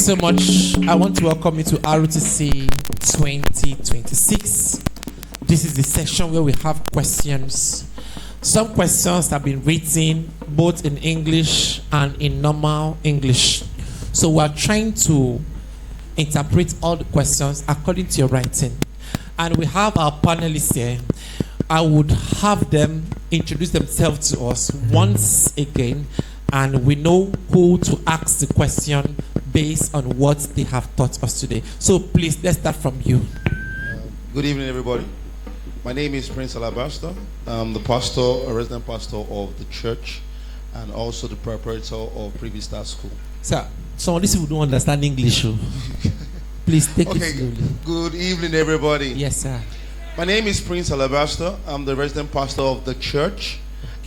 So much. I want to welcome you to ROTC 2026. This is the section where we have questions. Some questions have been written both in English and in normal English. So we are trying to interpret all the questions according to your writing. And we have our panelists here. I would have them introduce themselves to us once again, and we know who to ask the question based on what they have taught us today. So please, let's start from you. Good evening, everybody. My name is Prince Alabaster. I'm the pastor, a resident pastor of the church, and also the proprietor of Privy Star School. Sir, some of these people don't understand English. Please take it slowly. Good evening, everybody. Yes, sir. My name is Prince Alabaster. I'm the resident pastor of the church,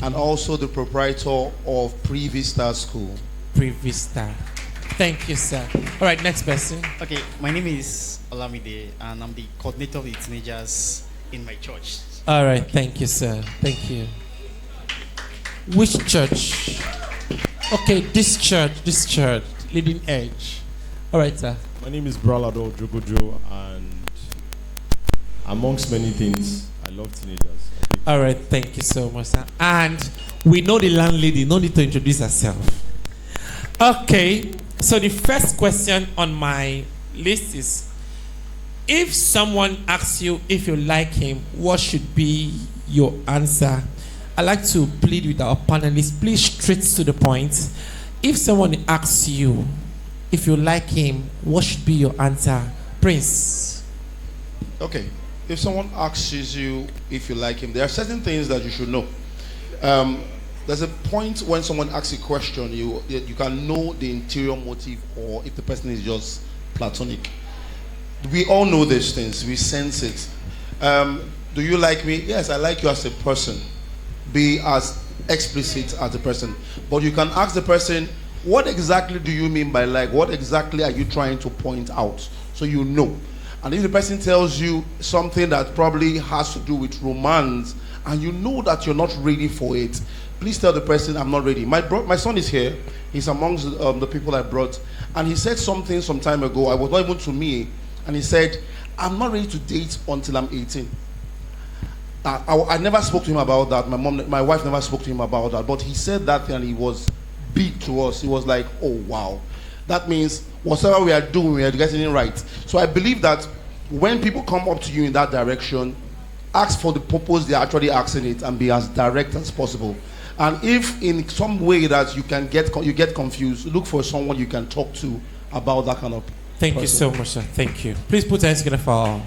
and also the proprietor of Privy Star School. Privy Star. Thank you, sir. All right, next person. Okay, my name is Olamide, and I'm the coordinator of the teenagers in my church. All right, thank you, sir. Thank you. Which church? Okay, this church, Leading Edge. All right, sir. My name is Bralado Jogojo, and amongst many things, I love teenagers. All right, thank you so much, sir. And we know the landlady, no need to introduce herself. Okay, so the first question on my list is, if someone asks you if you like him, what should be your answer? I like to plead with our panelists, please straight to the point. If someone asks you if you like him, what should be your answer? Prince. Okay. If someone asks you if you like him, there are certain things that you should know. There's a point when someone asks a question, you can know the interior motive, or if the person is just platonic. We all know these things. We sense it. Do you like me? Yes, I like you as a person. Be as explicit as a person. But you can ask the person, what exactly do you mean by like? What exactly are you trying to point out? So you know. And if the person tells you something that probably has to do with romance, and you know that you're not ready for it, please tell the person, I'm not ready. My son is here. He's amongst the people I brought. And he said something some time ago. I was not even to me. And he said, I'm not ready to date until I'm 18. I never spoke to him about that. My wife never spoke to him about that. But he said that and he was big to us. He was like, oh, wow. That means whatever we are doing, we are getting it right. So I believe that when people come up to you in that direction, ask for the purpose they're actually asking it and be as direct as possible. And if in some way that you get confused, look for someone you can talk to about that kind of Thank you so much, sir. Thank you. Please put your hands together for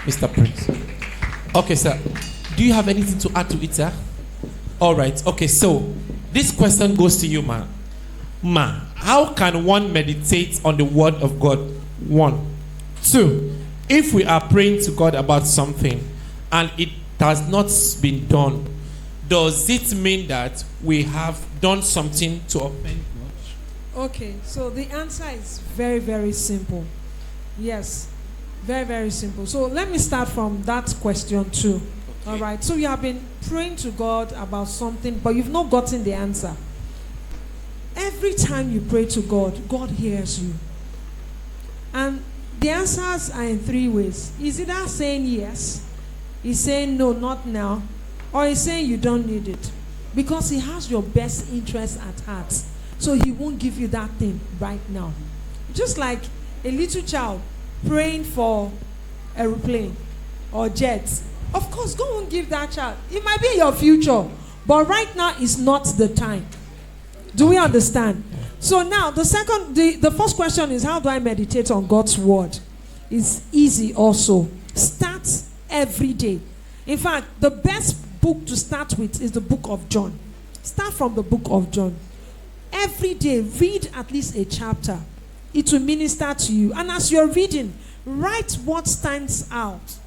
Mr. Prince. Okay, sir. Do you have anything to add to it, sir? All right. Okay, so this question goes to you, ma. Ma, how can one meditate on the word of God? 1. 2, if we are praying to God about something and it has not been done, does it mean that we have done something to offend God? Okay, so the answer is very, very simple. Yes, very, very simple. So let me start from that question too. Okay. All right, so you have been praying to God about something, but you've not gotten the answer. Every time you pray to God, God hears you. And the answers are in 3 ways. Is either saying yes, he's saying no, not now, or he's saying you don't need it. Because he has your best interest at heart. So he won't give you that thing right now. Just like a little child praying for a aeroplane or jets. Of course, God won't give that child. It might be your future, but right now is not the time. Do we understand? So now the first question is, how do I meditate on God's word? It's easy also. Start every day. In fact, the best book to start with is the book of John. Start from the book of John. Every day, read at least a chapter. It will minister to you. And as you're reading, write what stands out.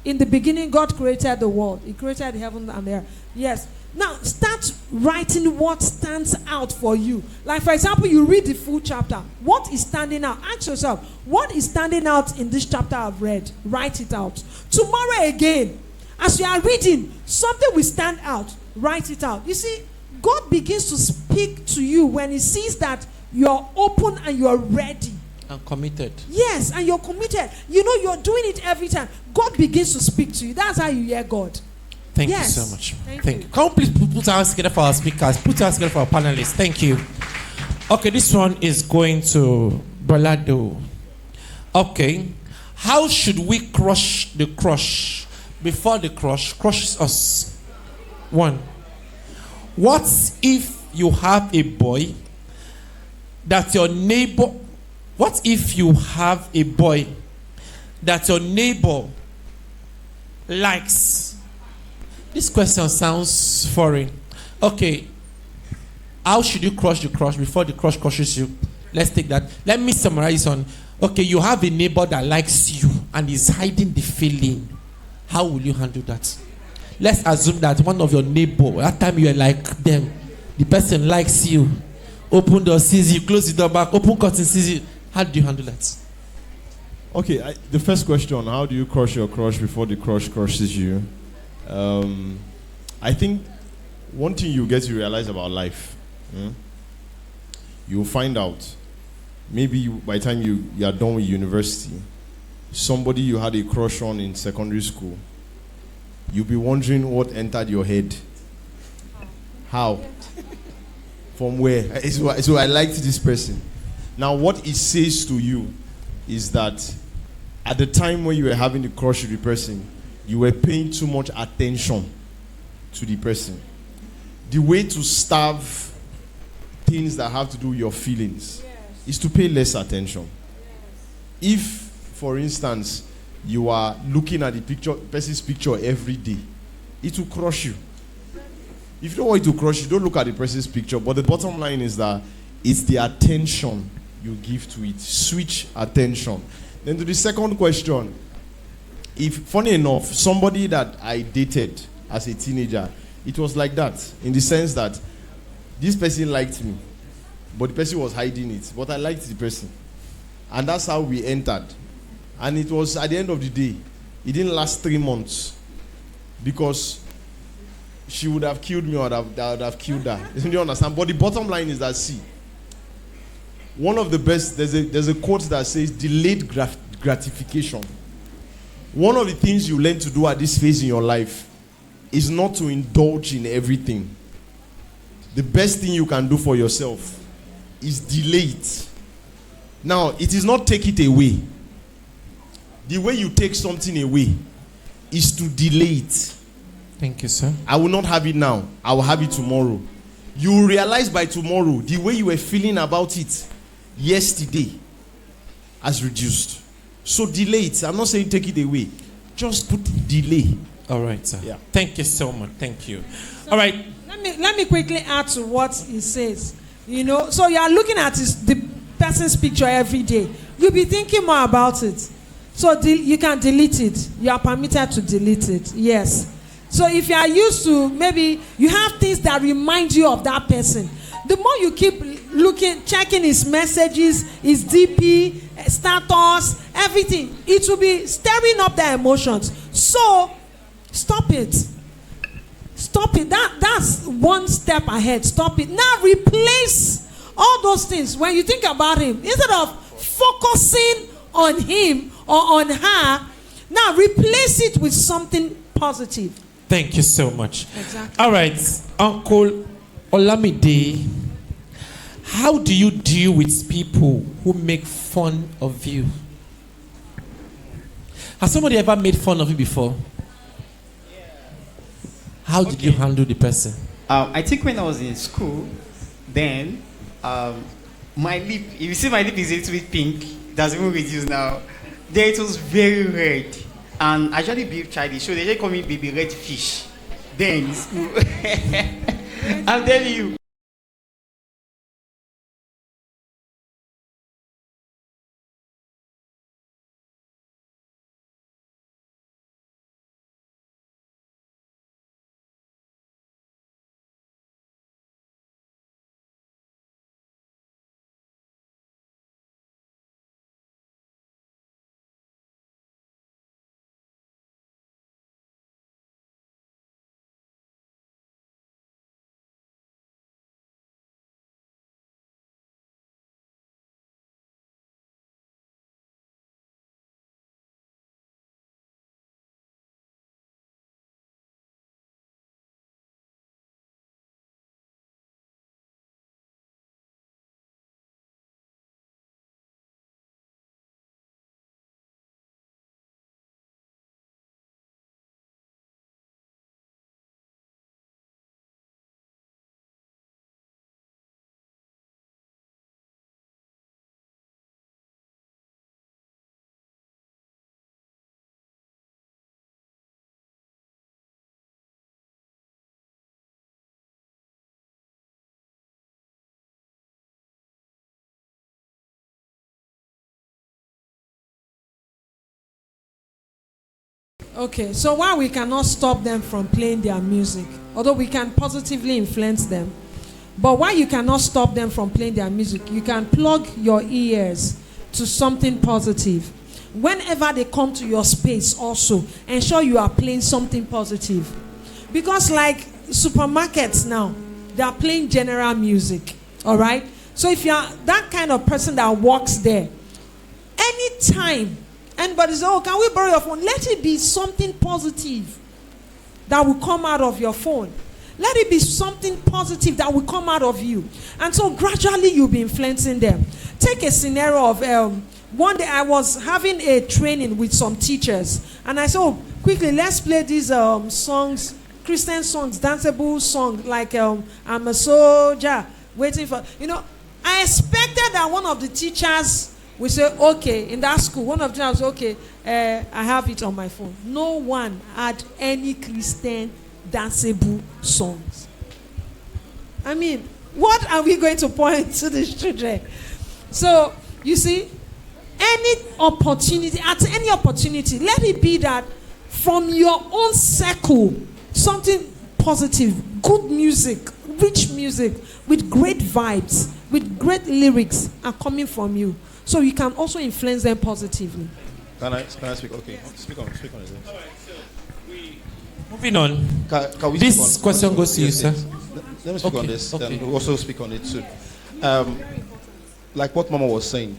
In the beginning, God created the world. He created the heaven and the earth. Yes. Now, start writing what stands out for you. Like, for example, you read the full chapter. What is standing out? Ask yourself, what is standing out in this chapter I've read? Write it out. Tomorrow again, as you are reading, something will stand out. Write it out. You see, God begins to speak to you when he sees that you're open and you're ready And committed. Yes, and you're committed. You know, you're doing it every time. God begins to speak to you. That's how you hear God. Thank Yes. you so much. Thank Thank you. you. Can we please put our hands together for our speakers? Put our hands together for our panelists. Thank you. Okay, this one is going to Brolado. Okay. How should we crush the crush before the crush crushes us? 1. What if you have a boy that your neighbor... What if you have a boy that your neighbor likes? This question sounds foreign. Okay. How should you crush the crush before the crush crushes you? Let's take that. Let me summarize on. Okay, you have a neighbor that likes you and is hiding the feeling. How will you handle that? Let's assume that one of your neighbor, that time you are like them, the person likes you, open door sees you, close the door back, open curtain sees you. How do you handle that? Okay, the first question, how do you crush your crush before the crush crushes you? I think one thing you get to realize about life, you'll find out, maybe by the time you are done with university, somebody you had a crush on in secondary school, you'll be wondering what entered your head. How? From where? So I liked this person. Now what it says to you is that at the time when you were having the crush with the person, you were paying too much attention to the person. The way to starve things that have to do with your feelings is to pay less attention. If, for instance, you are looking at the person's picture every day, it will crush you. If you don't want it to crush you, don't look at the person's picture. But the bottom line is that it's the attention you give to it. Switch attention. Then to the second question, if, funny enough, somebody that I dated as a teenager, it was like that, in the sense that this person liked me, but the person was hiding it. But I liked the person. And that's how we entered. And it was at the end of the day, it didn't last 3 months. Because she would have killed me, or I would have killed her. Do you understand? But the bottom line is that, see, one of the best, there's a quote that says, delayed gratification. One of the things you learn to do at this phase in your life is not to indulge in everything. The best thing you can do for yourself is delay it. Now, it is not take it away. The way you take something away is to delay it. Thank you, sir. I will not have it now. I will have it tomorrow. You will realize by tomorrow the way you were feeling about it yesterday has reduced. So delay it. I'm not saying take it away. Just put delay. All right, sir. Yeah. Thank you so much. Thank you. So All right. Let me quickly add to what he says. You know, so you are looking at the person's picture every day. You'll be thinking more about it. So you can delete it. You are permitted to delete it. Yes. So if you are used to, maybe you have things that remind you of that person. The more you keep looking, checking his messages, his DP, status, everything, it will be stirring up their emotions. So stop it. Stop it. That's one step ahead. Stop it. Now replace all those things. When you think about him, instead of focusing on him or on her, now replace it with something positive. Thank you so much. Exactly. All right, Uncle Olamide, how do you deal with people who make fun of you? Has somebody ever made fun of you before? How did you handle the person? I think when I was in school, then my lip, if you see my lip is a little bit pink, that's even reduced now. Then it was very red. And I actually be childish, so they just call me baby red fish. Then in school, I'm telling you, Okay, so while we cannot stop them from playing their music, although we can positively influence them, but while you cannot stop them from playing their music, you can plug your ears to something positive. Whenever they come to your space also, ensure you are playing something positive. Because like supermarkets now, they are playing general music, all right? So if you are that kind of person that walks there, anytime anybody says, oh, can we borrow your phone? Let it be something positive that will come out of your phone. Let it be something positive that will come out of you. And so gradually you'll be influencing them. Take a scenario of one day I was having a training with some teachers. And I said, oh, quickly, let's play these songs, Christian songs, danceable songs, like I'm a soldier, waiting for, I expected that one of the teachers would say, okay, in that school, one of them was okay, I have it on my phone. No one had any Christian danceable songs. I mean, what are we going to point to these children? So, you see, at any opportunity, let it be that from your own circle, something positive, good music, rich music, with great vibes, with great lyrics are coming from you. So you can also influence them positively. Can I speak? Okay. Speak on it. All right, so moving on. Can we This question goes to you, sir. Let me speak on this, and we'll also speak on it too. Like what Mama was saying,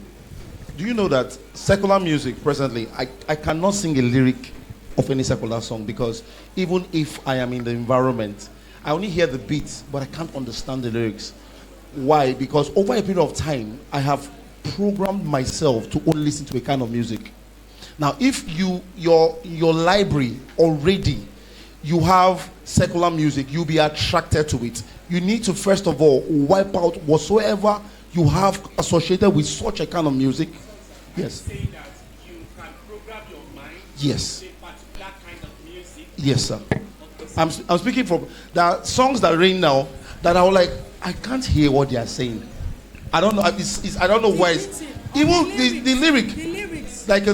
do you know that secular music presently, I cannot sing a lyric of any secular song, because even if I am in the environment, I only hear the beats, but I can't understand the lyrics. Why? Because over a period of time, I have programmed myself to only listen to a kind of music. Now, if your library already, you have secular music, you'll be attracted to it. You need to first of all wipe out whatsoever you have associated with such a kind of music. Yes. Saying that you can program your mind. Yes. To a particular kind of music. Yes, sir. I'm speaking from, there are songs that ring now that are like, I can't hear what they are saying. I don't know. I don't know why. Even the lyric. The lyrics. Like,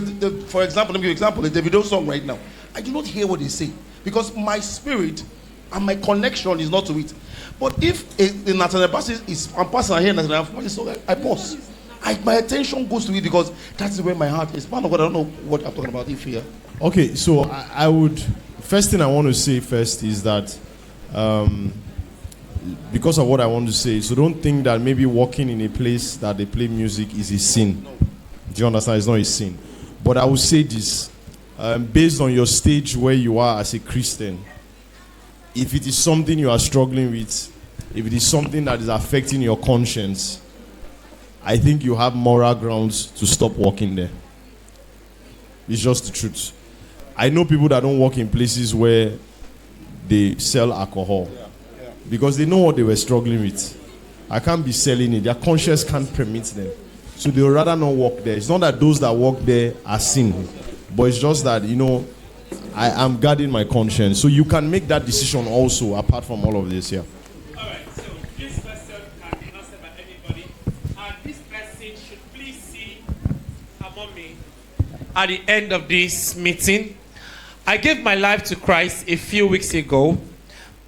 for example, let me give you an example. The Davido song right now. I do not hear what they say because my spirit and my connection is not to it. But if the Nathaniel Bassey I'm passing here, Nathaniel Bassey song, I pause. My attention goes to it because that's where my heart is. Man of God, I don't know what I'm talking about here. Okay, so I would, first thing I want to say first is that because of what I want to say, so don't think that maybe walking in a place that they play music is a sin. Do you understand? It's not a sin. But I will say this, based on your stage where you are as a Christian, if it is something you are struggling with, if it is something that is affecting your conscience, I think you have moral grounds to stop walking there. It's just the truth. I know people that don't walk in places where they sell alcohol because they know what they were struggling with. I can't be selling it. Their conscience can't permit them. So they would rather not walk there. It's not that those that walk there are sin, but it's just that, I am guarding my conscience. So you can make that decision also apart from all of this, yeah. All right, so this question can be answered by anybody. And this person should please see her mommy at the end of this meeting. I gave my life to Christ a few weeks ago.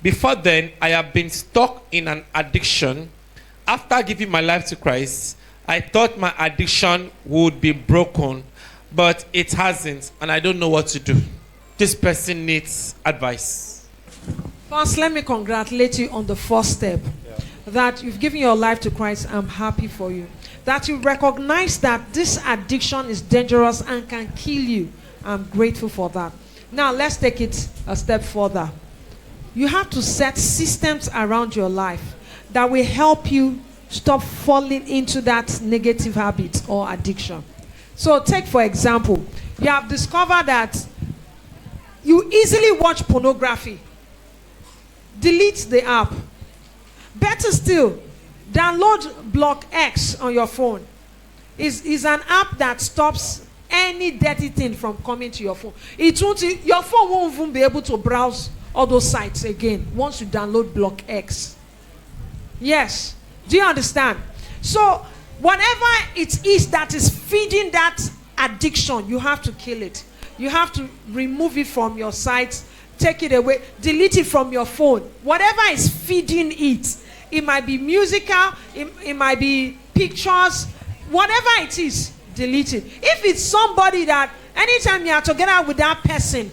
Before then, I have been stuck in an addiction. After giving my life to Christ, I thought my addiction would be broken, but it hasn't, and I don't know what to do. This person needs advice. First, let me congratulate you on the first step. That you've given your life to Christ. I'm happy for you. That you recognize that this addiction is dangerous and can kill you. I'm grateful for that. Now, let's take it a step further. You have to set systems around your life that will help you stop falling into that negative habit or addiction. So take, for example, you have discovered that you easily watch pornography. Delete the app. Better still, download Block X on your phone. It's an app that stops any dirty thing from coming to your phone. Your phone won't even be able to browse all those sites again once you download Block X. Yes. Do you understand? So whatever it is that is feeding that addiction, you have to kill it. You have to remove it from your sight, take it away, delete it from your phone. Whatever is feeding it, it might be musical, it might be pictures, whatever it is, delete it. If it's somebody that anytime you are together with that person,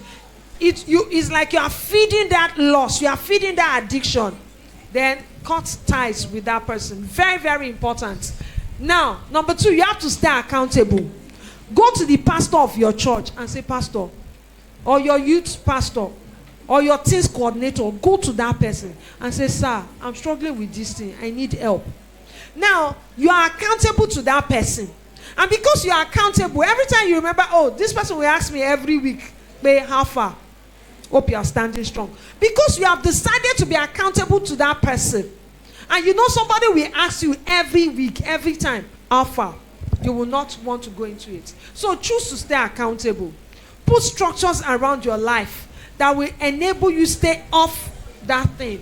it's like you are feeding that loss, you are feeding that addiction, then cut ties with that person. Very, very important. Now, number 2, you have to stay accountable. Go to the pastor of your church and say, Pastor, or your youth pastor, or your teams coordinator. Go to that person and say, sir, I'm struggling with this thing, I need help. Now, you are accountable to that person. And because you are accountable, every time you remember, oh, this person will ask me every week, babe, how far? Hope you are standing strong. Because you have decided to be accountable to that person. And you know somebody will ask you every week, every time, how far? You will not want to go into it. So choose to stay accountable. Put structures around your life that will enable you stay off that thing.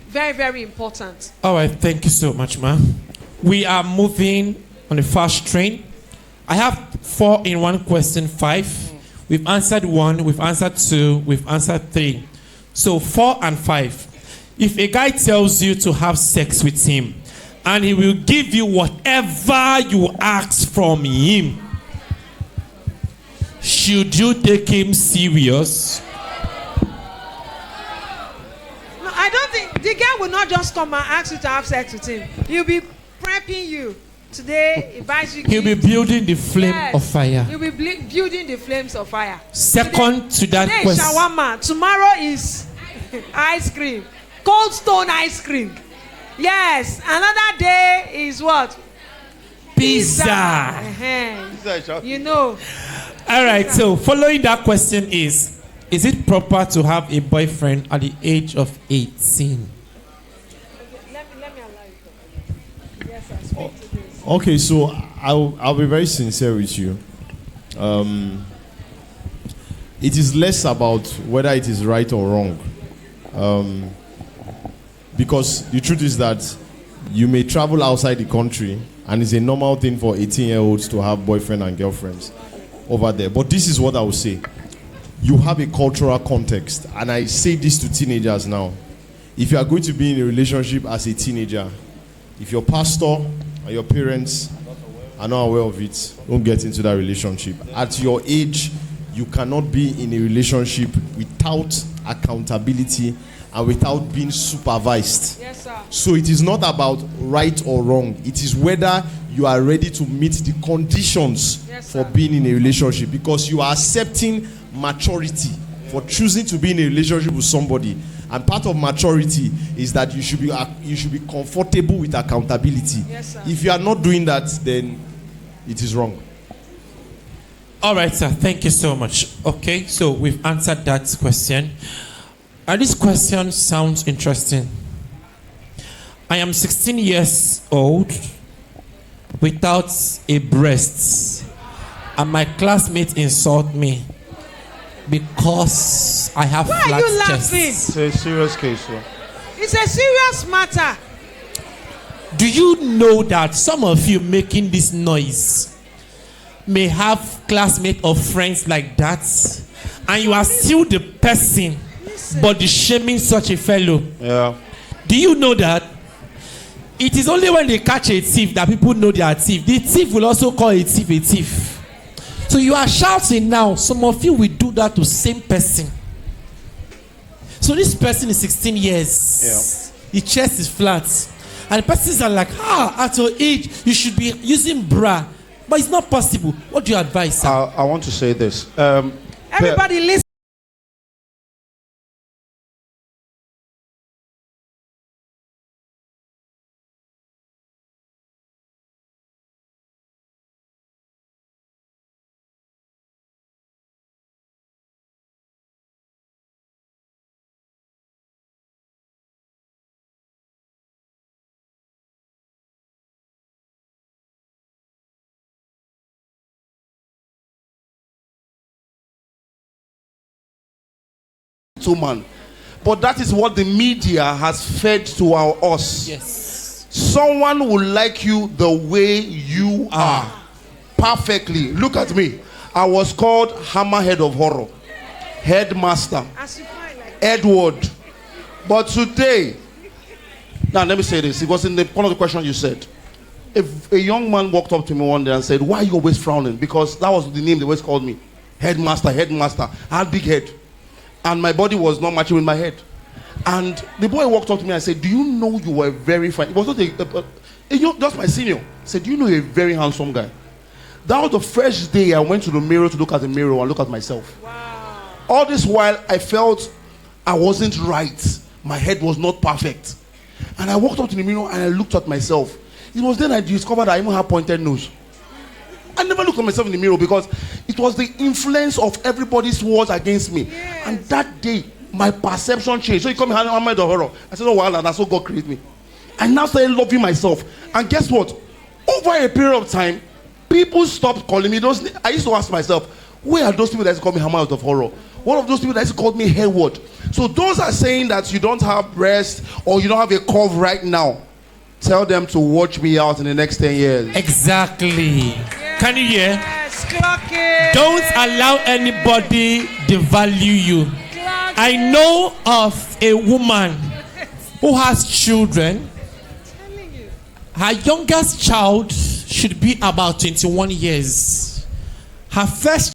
Very, very important. All right, thank you so much, ma'am. We are moving on the fast train. I have 4 in 1 question, 5. We've answered 1, we've answered 2, we've answered 3. So 4 and 5. If a guy tells you to have sex with him, and he will give you whatever you ask from him, should you take him serious? No, I don't think the guy will not just come and ask you to have sex with him. He'll be prepping you. Today, he buys you He'll be gifts. building the flame of fire. He'll be building the flames of fire. Second to that today question. Shawarma. Tomorrow is ice cream. Cold Stone ice cream. Yes. Another day is what? Pizza. You know. All right. So following that question is it proper to have a boyfriend at the age of 18? Let me allow you. Yes, I speak to this. Okay, so I'll be very sincere with you. It is less about whether it is right or wrong. Because the truth is that you may travel outside the country and it's a normal thing for 18-year-olds to have boyfriend and girlfriends over there. But this is what I will say. You have a cultural context, and I say this to teenagers now. If you are going to be in a relationship as a teenager, if your pastor and your parents are not aware of it, don't get into that relationship. At your age, you cannot be in a relationship without accountability and without being supervised. Yes, sir. So it is not about right or wrong. It is whether you are ready to meet the conditions for being in a relationship, because you are accepting maturity for choosing to be in a relationship with somebody. And part of maturity is that you should be comfortable with accountability. Yes, sir. If you are not doing that, then it is wrong. All right, sir. Thank you so much. Okay, so we've answered that question. And this question sounds interesting. I am 16 years old without a breast, and my classmates insult me because I have Why flat are you chest. laughing? It's a serious case, sir. It's a serious matter. Do you know that some of you making this noise may have classmates or friends like that, and you are still the person body shaming such a fellow? Yeah. Do you know that it is only when they catch a thief that people know they are thief? The thief will also call a thief a thief. So you are shouting now. Some of you will do that to same person. So this person is 16 years. Yeah. The chest is flat. And the persons are like, at your age, you should be using bra. But it's not possible. What do you advise, sir? I want to say this. Everybody listen. Man, but that is what the media has fed to us. Yes. Someone will like you the way you are, perfectly. Look at me. I was called Hammerhead of Horror, Headmaster, Edward. But today, now let me say this. It was in one of the questions you said. If a young man walked up to me one day and said, "Why are you always frowning?" Because that was the name they always called me. Headmaster, Headmaster. I had big head. And my body was not matching with my head. And the boy walked up to me and said, "Do you know you were very fine?" It was not just my senior. He said, "Do you know you're a very handsome guy?" That was the first day I went to the mirror to look at the mirror and look at myself. Wow. All this while, I felt I wasn't right. My head was not perfect. And I walked up to the mirror and I looked at myself. It was then I discovered I even have pointed nose. I never looked at myself in the mirror because it was the influence of everybody's words against me. Yes. And that day, my perception changed. So you call me Hammerhead of Horror. I said, "Oh, wow, that's how God created me." I now started loving myself. And guess what? Over a period of time, people stopped calling me those names. I used to ask myself, where are those people that used to call me Hammerhead of Horror? One of those people that used to call me Hayward. So those are saying that you don't have breast or you don't have a curve right now. Tell them to watch me out in the next 10 years. Exactly. Yes. Can you hear? Yes, clock it. Don't allow anybody devalue you. Clock I know of a woman who has children. I'm telling you. Her youngest child should be about 21 years. Her first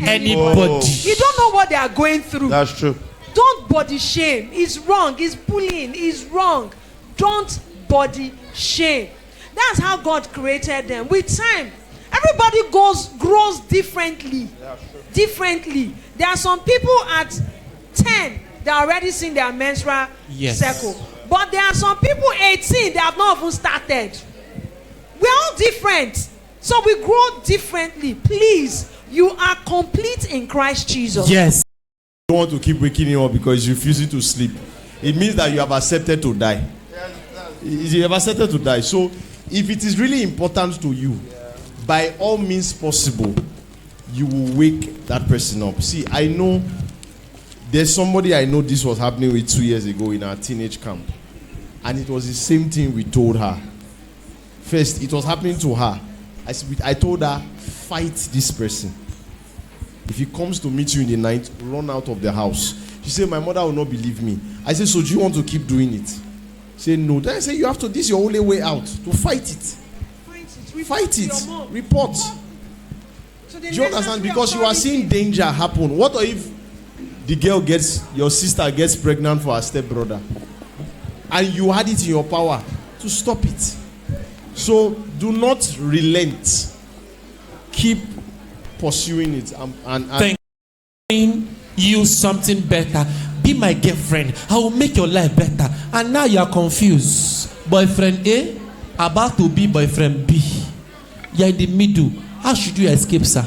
anybody. Oh. You don't know what they are going through. That's true. Don't body shame. It's wrong. It's bullying. It's wrong. Don't body shame. That's how God created them. With time, everybody grows differently. Differently. There are some people at 10 that are already seen their menstrual cycle. But there are some people 18 that have not even started. We're all different. So we grow differently. Please, you are complete in Christ Jesus. Yes. You don't want to keep waking you up because you refuse to sleep. It means that you have accepted to die. You have accepted to die. So if it is really important to you, by all means possible, you will wake that person up. See, I know there's somebody I know this was happening with 2 years ago in our teenage camp. And it was the same thing we told her. First, it was happening to her. I told her, fight this person. If he comes to meet you in the night, run out of the house. She said, my mother will not believe me. I said, so do you want to keep doing it? She said, no. Then I said, you have to, this is your only way out, to fight it. Fight it. Report. So do you understand? Because you are seeing danger happen. What if the girl your sister gets pregnant for her stepbrother? And you had it in your power to stop it. So do not relent. Keep pursuing it. Thank you something better. Be my girlfriend. I will make your life better. And now you are confused. Boyfriend A about to be boyfriend B. You're in the middle. How should you escape, sir?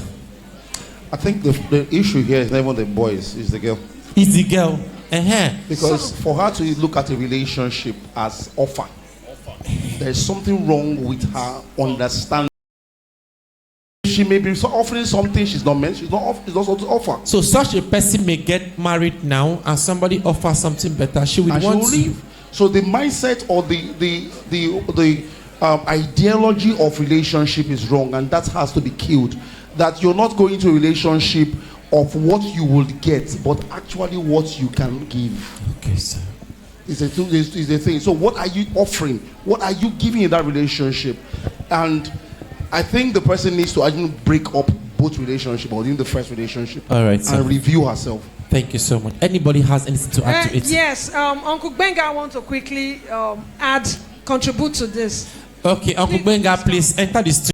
I think the issue here is not even the boys, it's the girl. It's the girl. Because for her to look at a relationship as offer, there's something wrong with her understanding. She may be offering something she's not meant. She's not supposed to offer. So such a person may get married now, and somebody offers something better. She will want to leave. So the mindset or the ideology of relationship is wrong, and that has to be killed. That you're not going to a relationship of what you will get, but actually what you can give. Okay, sir. Is the thing. So what are you offering? What are you giving in that relationship? And I think the person needs to actually break up both relationships, or in the first relationship. All right, sir. And review herself. Thank you so much. Anybody has anything to add to it? Yes, Uncle Benga, I want to quickly contribute to this. Okay, Uncle Benga, please enter the studio.